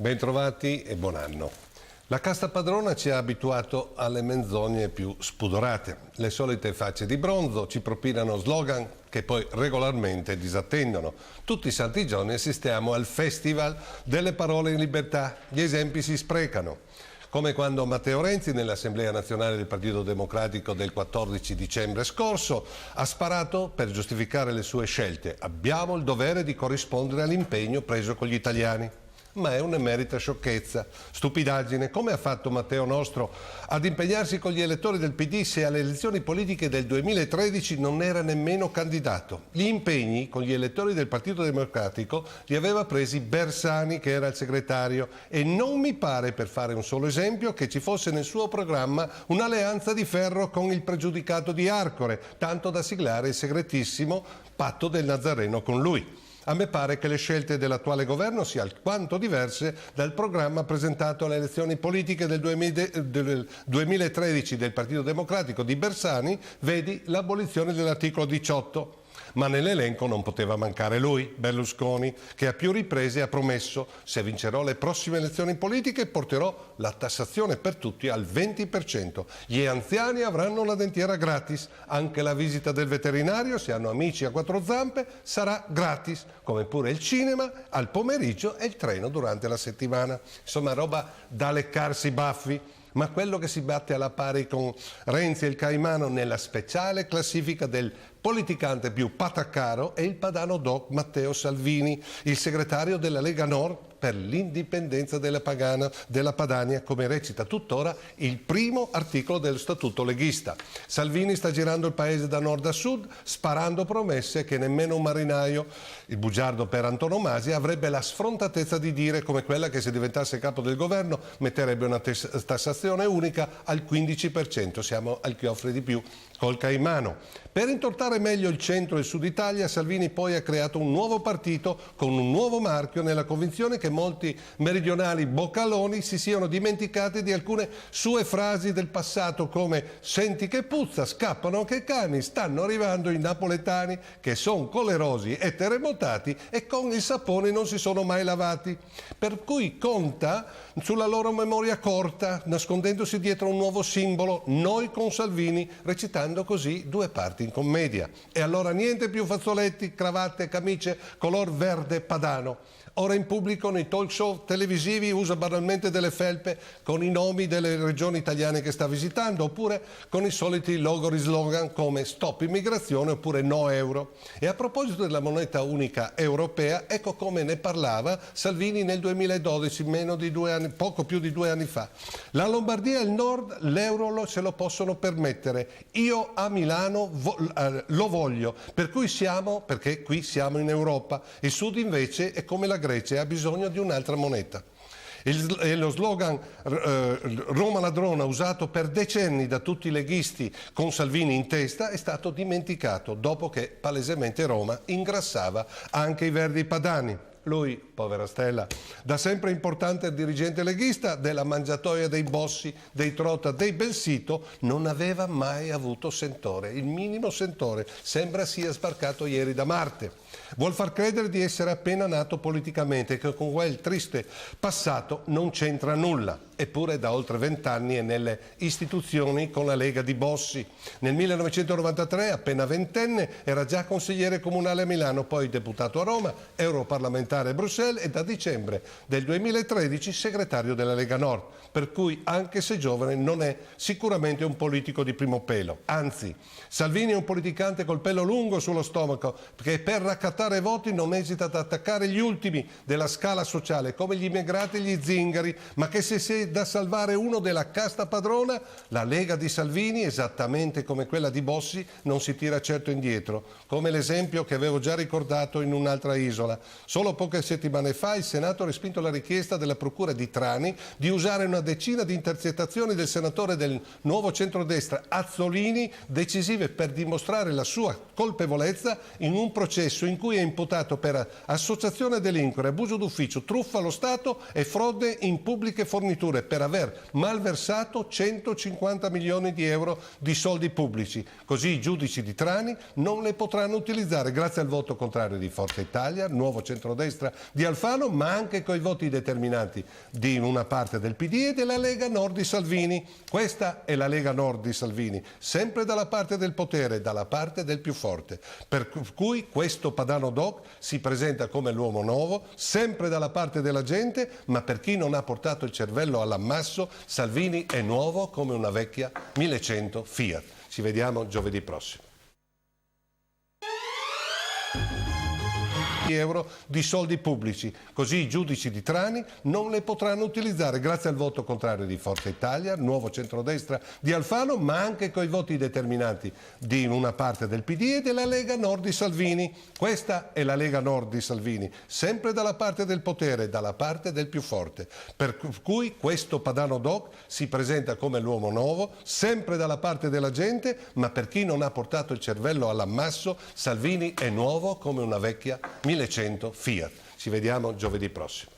Bentrovati e buon anno. La casta padrona ci ha abituato alle menzogne più spudorate. Le solite facce di bronzo ci propinano slogan che poi regolarmente disattendono. Tutti i santi giorni assistiamo al festival delle parole in libertà. Gli esempi si sprecano. Come quando Matteo Renzi, nell'Assemblea Nazionale del Partito Democratico del 14 dicembre scorso, ha sparato per giustificare le sue scelte. Abbiamo il dovere di corrispondere all'impegno preso con gli italiani. Ma è un'emerita sciocchezza, stupidaggine. Come ha fatto Matteo Nostro ad impegnarsi con gli elettori del PD se alle elezioni politiche del 2013 non era nemmeno candidato? Gli impegni con gli elettori del Partito Democratico li aveva presi Bersani, che era il segretario, e non mi pare, per fare un solo esempio, che ci fosse nel suo programma un'alleanza di ferro con il pregiudicato di Arcore, tanto da siglare il segretissimo patto del Nazareno con lui. A me pare che le scelte dell'attuale governo siano alquanto diverse dal programma presentato alle elezioni politiche del 2013 del Partito Democratico di Bersani, vedi l'abolizione dell'articolo 18. Ma nell'elenco non poteva mancare lui, Berlusconi, che a più riprese ha promesso: se vincerò le prossime elezioni politiche porterò la tassazione per tutti al 20%. Gli anziani avranno la dentiera gratis, anche la visita del veterinario, se hanno amici a quattro zampe, sarà gratis, come pure il cinema al pomeriggio e il treno durante la settimana. Insomma, roba da leccarsi i baffi. Ma quello che si batte alla pari con Renzi e il Caimano nella speciale classifica del politicante più patacaro è il padano doc Matteo Salvini, il segretario della Lega Nord per l'indipendenza della Padania, come recita tuttora il primo articolo dello statuto leghista. Salvini sta girando il paese da nord a sud, sparando promesse che nemmeno un marinaio, il bugiardo per antonomasia, avrebbe la sfrontatezza di dire, come quella che se diventasse capo del governo metterebbe una tassazione unica al 15%. Siamo al chi offre di più col Caimano. Per intortare meglio il centro e il sud Italia, Salvini poi ha creato un nuovo partito con un nuovo marchio, nella convinzione che molti meridionali boccaloni si siano dimenticati di alcune sue frasi del passato, come «senti che puzza, scappano anche i cani, stanno arrivando i napoletani che sono colerosi e terremotati e con il sapone non si sono mai lavati». Per cui conta sulla loro memoria corta, nascondendosi dietro un nuovo simbolo, noi con Salvini, recitando così due parti in commedia. E allora niente più fazzoletti, cravatte, camicie color verde padano. Ora in pubblico nei talk show televisivi usa banalmente delle felpe con i nomi delle regioni italiane che sta visitando, oppure con i soliti logori slogan come stop immigrazione oppure no euro. E a proposito della moneta unica europea, ecco come ne parlava Salvini nel 2012, poco più di 2 anni fa. La Lombardia e il Nord l'euro se lo possono permettere. Io a Milano lo voglio, perché qui siamo in Europa. Il Sud invece è come la Grecia, ha bisogno di un'altra moneta. Lo slogan Roma ladrona, usato per decenni da tutti i leghisti con Salvini in testa, è stato dimenticato dopo che palesemente Roma ingrassava anche i verdi padani. Lui, povera Stella, da sempre importante dirigente leghista della mangiatoia dei Bossi, dei Trota, dei Belsito, non aveva mai avuto sentore, il minimo sentore. Sembra sia sbarcato ieri da Marte. Vuol far credere di essere appena nato politicamente e che con quel triste passato non c'entra nulla. Eppure da oltre 20 anni è nelle istituzioni con la Lega di Bossi. Nel 1993, appena ventenne, era già consigliere comunale a Milano, poi deputato a Roma, europarlamentare a Bruxelles e da dicembre del 2013 segretario della Lega Nord. Per cui, anche se giovane, non è sicuramente un politico di primo pelo. Anzi, Salvini è un politicante col pelo lungo sullo stomaco, che per raccattare voti non esita ad attaccare gli ultimi della scala sociale, come gli immigrati e gli zingari, ma che se c'è da salvare uno della casta padrona, la Lega di Salvini, esattamente come quella di Bossi, non si tira certo indietro, come l'esempio che avevo già ricordato in un'altra isola. Solo poche settimane fa il Senato ha respinto la richiesta della Procura di Trani di usare una decina di intercettazioni del senatore del Nuovo Centrodestra Azzolini, decisive per dimostrare la sua colpevolezza in un processo in cui è imputato per associazione a delinquere, abuso d'ufficio, truffa allo Stato e frode in pubbliche forniture. procedure per aver malversato 150 milioni di euro di soldi pubblici. Così i giudici di Trani non le potranno utilizzare grazie al voto contrario di Forza Italia, Nuovo Centrodestra di Alfano, ma anche coi voti determinanti di una parte del PD e della Lega Nord di Salvini. Questa è la Lega Nord di Salvini, sempre dalla parte del potere, dalla parte del più forte. Per cui questo Padano Doc si presenta come l'uomo nuovo, sempre dalla parte della gente, ma per chi non ha portato il cervello all'ammasso, Salvini è nuovo come una vecchia 1100 Fiat. Ci vediamo giovedì prossimo. Euro di soldi pubblici, così i giudici di Trani non le potranno utilizzare grazie al voto contrario di Forza Italia, Nuovo Centrodestra di Alfano, ma anche coi voti determinanti di una parte del PD e della Lega Nord di Salvini. Questa è la Lega Nord di Salvini, sempre dalla parte del potere, dalla parte del più forte. Per cui questo Padano Doc si presenta come l'uomo nuovo, sempre dalla parte della gente, ma per chi non ha portato il cervello all'ammasso, Salvini è nuovo come una vecchia 1100 Fiat. Ci vediamo giovedì prossimo.